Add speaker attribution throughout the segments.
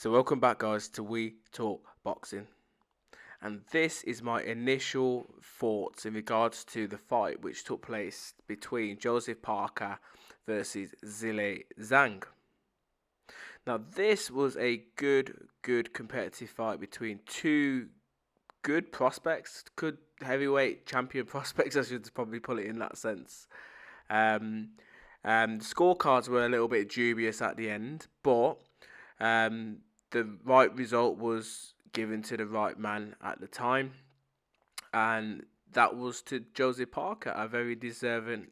Speaker 1: So welcome back guys to We Talk Boxing. And this is my initial thoughts in regards to the fight which took place between Joseph Parker versus Zhilei Zhang. Now this was a good competitive fight between two good prospects, good heavyweight champion prospects, I should probably put it in that sense. Um, the scorecards were a little bit dubious at the end, but um, the right result was given to the right man at the time, and that was to Joseph Parker, a very deserving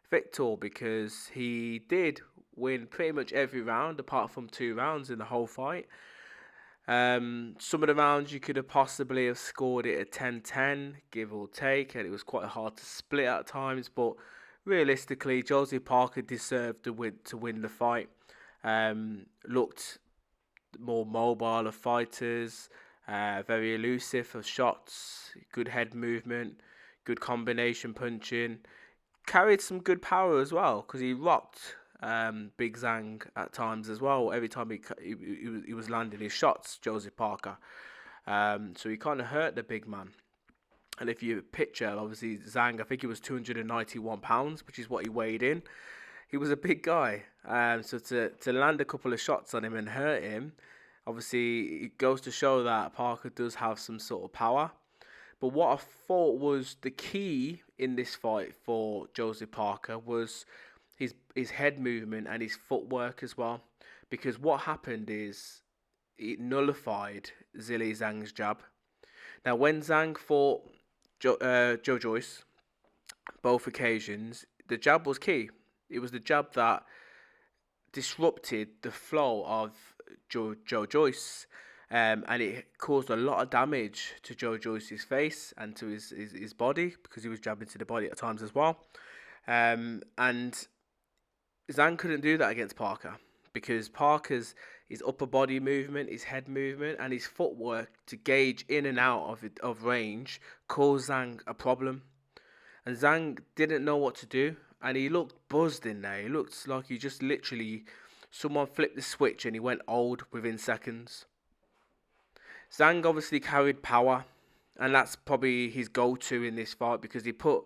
Speaker 1: victor, because he did win pretty much every round apart from 2 rounds in the whole fight. Some of the rounds you could have possibly have scored it at 10-10, give or take, and it was quite hard to split at times, but realistically, Joseph Parker deserved to win the fight. Looked more mobile of fighters, very elusive of shots, good head movement, good combination punching, carried some good power as well because he rocked Big Zhang at times as well. Every time he was landing his shots, Joseph Parker. So he kind of hurt the big man. And if you picture, obviously Zhang, I think he was 291 pounds, which is what he weighed in. He was a big guy. So to land a couple of shots on him and hurt him, obviously it goes to show that Parker does have some sort of power. But what I thought was the key in this fight for Joseph Parker was his head movement and his footwork as well. Because what happened is it nullified Zhilei Zhang's jab. Now, when Zhang fought Joe Joyce, both occasions, the jab was key. It was the jab that disrupted the flow of Joe Joyce. And it caused a lot of damage to Joe Joyce's face and to his body because he was jabbing to the body at times as well. And Zhang couldn't do that against Parker because Parker's his upper body movement, his head movement, and his footwork to gauge in and out of range caused Zhang a problem. And Zhang didn't know what to do, and he looked buzzed in there. He looked like he just literally someone flipped the switch and he went old within seconds. Zhang obviously carried power, and that's probably his go-to in this fight because he put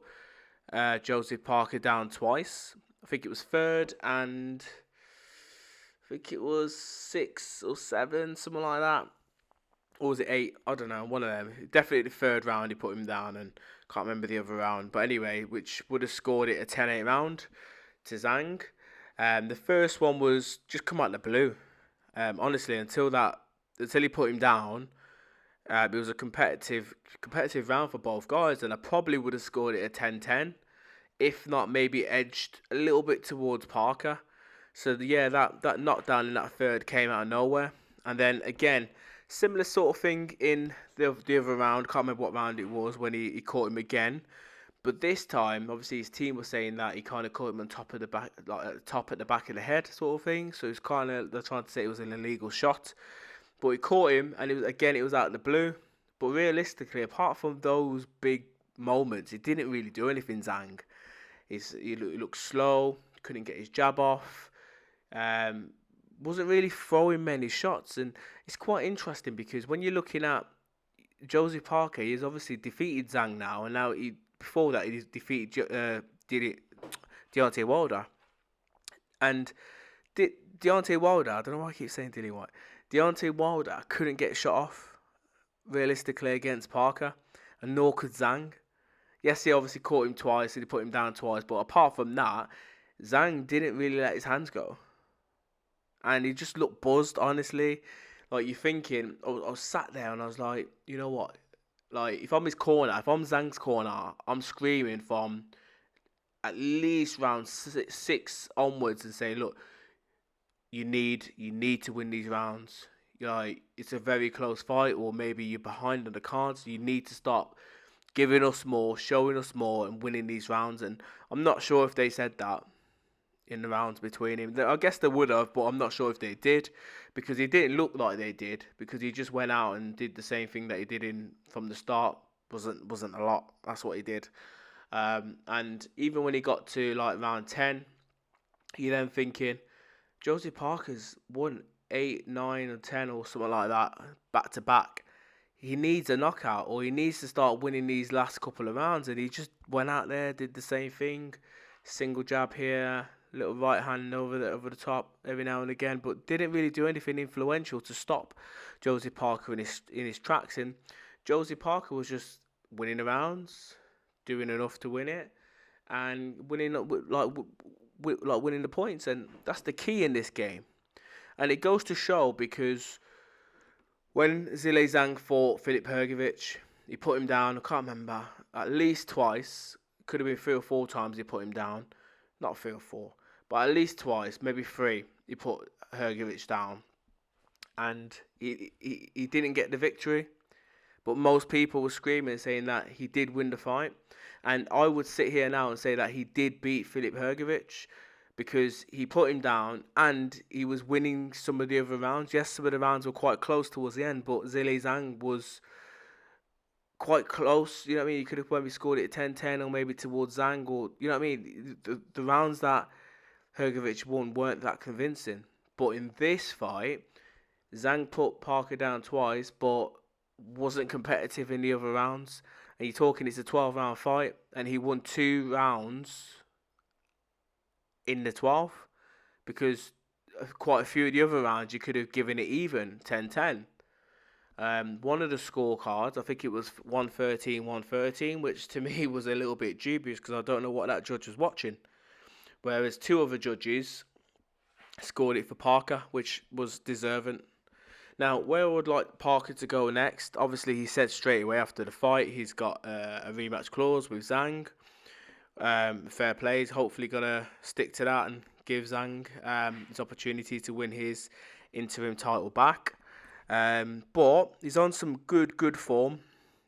Speaker 1: Joseph Parker down twice. I think it was third and I think it was 6 or 7, something like that. Or was it 8? I don't know, one of them. Definitely the third round he put him down, and can't remember the other round. But anyway, which would have scored it a 10-8 round to Zhang. The first one was just come out of the blue. Honestly, until he put him down, it was a competitive round for both guys, and I probably would have scored it a 10-10, if not maybe edged a little bit towards Parker. So yeah, that knockdown in that third came out of nowhere, and then again, similar sort of thing in the other round. Can't remember what round it was when he caught him again. But this time, obviously, his team was saying that he kind of caught him on top of the back, like at the top at the back of the head, sort of thing. So it's kind of they're trying to say it was an illegal shot, but he caught him, and it was out of the blue. But realistically, apart from those big moments, he didn't really do anything. Zhang, he looked slow, couldn't get his jab off, wasn't really throwing many shots, and it's quite interesting because when you're looking at Joseph Parker, he's obviously defeated Zhang now, and now before that he defeated Deontay Wilder, and Deontay Wilder, I don't know why I keep saying Dilly White. Deontay Wilder couldn't get a shot off realistically against Parker, and nor could Zhang. Yes, he obviously caught him twice, and he put him down twice, but apart from that, Zhang didn't really let his hands go. And he just looked buzzed, honestly. Like, you're thinking, I was sat there and I was like, you know what? Like, if I'm Zhang's corner, I'm screaming from at least round 6 onwards and saying, look, you need to win these rounds. Like, it's a very close fight, or maybe you're behind on the cards. You need to stop giving us more, showing us more, and winning these rounds. And I'm not sure if they said that in the rounds between him. I guess they would have, but I'm not sure if they did, because he didn't look like they did, because he just went out and did the same thing that he did from the start. Wasn't a lot. That's what he did. And even when he got to like round 10, you're then thinking, Joseph Parker's won 8, 9, or 10 or something like that, back to back. He needs a knockout, or he needs to start winning these last couple of rounds. And he just went out there, did the same thing, single jab here, little right hand over the top every now and again, but didn't really do anything influential to stop Josie Parker in his tracks. And Josie Parker was just winning the rounds, doing enough to win it, and winning winning the points. And that's the key in this game. And it goes to show because when Zhilei Zhang fought Filip Hrgović, he put him down, I can't remember, at least twice. Could have been 3 or 4 times he put him down. Not 3 or 4, but at least twice, maybe 3, he put Hrgović down. And he didn't get the victory. But most people were screaming, saying that he did win the fight. And I would sit here now and say that he did beat Filip Hrgović, because he put him down and he was winning some of the other rounds. Yes, some of the rounds were quite close towards the end, but Zhilei Zhang was quite close. You know what I mean? He could have maybe scored it 10-10 or maybe towards Zhang, or, you know what I mean? The rounds that Hrgović won weren't that convincing. But in this fight, Zhang put Parker down twice, but wasn't competitive in the other rounds. And you're talking it's a 12-round fight, and he won 2 rounds in the 12th, because quite a few of the other rounds you could have given it even 10-10. One of the scorecards, I think it was 113-113, which to me was a little bit dubious because I don't know what that judge was watching. Whereas 2 other judges scored it for Parker, which was deserving. Now, where I would like Parker to go next, obviously he said straight away after the fight he's got a rematch clause with Zhang. Fair play. He's hopefully going to stick to that and give Zhang his opportunity to win his interim title back. But he's on some good form.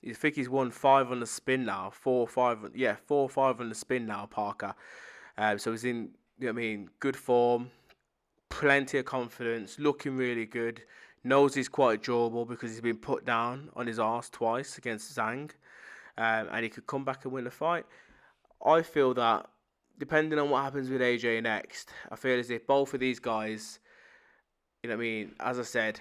Speaker 1: I think he's won 5 on the spin now. 4 or 5 on the spin now, Parker. So he's in, you know what I mean, good form, plenty of confidence, looking really good. Knows he's quite durable because he's been put down on his arse twice against Zhang. And he could come back and win the fight. I feel that, depending on what happens with AJ next, I feel as if both of these guys, you know what I mean, as I said,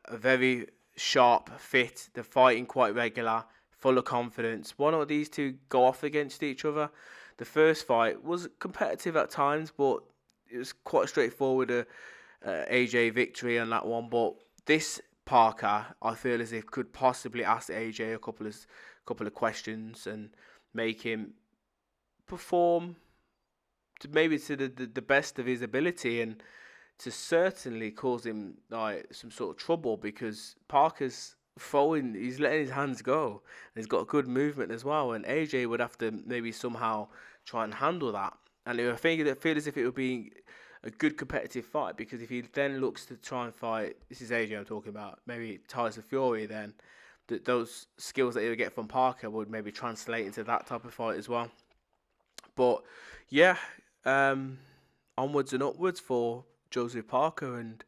Speaker 1: are very sharp, fit, they're fighting quite regular, full of confidence. Why don't these two go off against each other? The first fight was competitive at times, but it was quite a straightforward AJ victory on that one. But this Parker, I feel as if could possibly ask AJ a couple of questions and make him perform to maybe to the best of his ability, and to certainly cause him like some sort of trouble, because Parker's throwing, he's letting his hands go, and he's got good movement as well, and AJ would have to maybe somehow try and handle that. And I think that feel as if it would be a good competitive fight, because if he then looks to try and fight, this is AJ I'm talking about, maybe Tyson Fury, then those skills that he would get from Parker would maybe translate into that type of fight as well. But yeah, onwards and upwards for Joseph Parker, and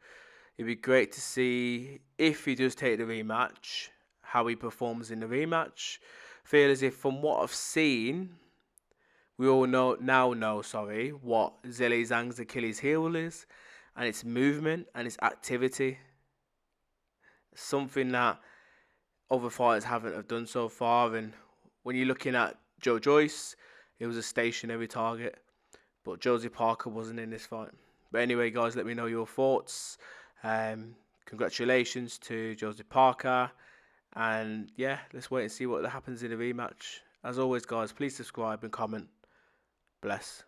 Speaker 1: it'd be great to see if he does take the rematch, how he performs in the rematch. Feel as if from what I've seen, we all know what Zhilei Zhang's Achilles heel is, and its movement and its activity. Something that other fighters haven't have done so far. And when you're looking at Joe Joyce, it was a stationary target, but Josie Parker wasn't in this fight. But anyway, guys, let me know your thoughts. Congratulations to Josie Parker. And yeah, let's wait and see what happens in the rematch. As always, guys, please subscribe and comment. Bless.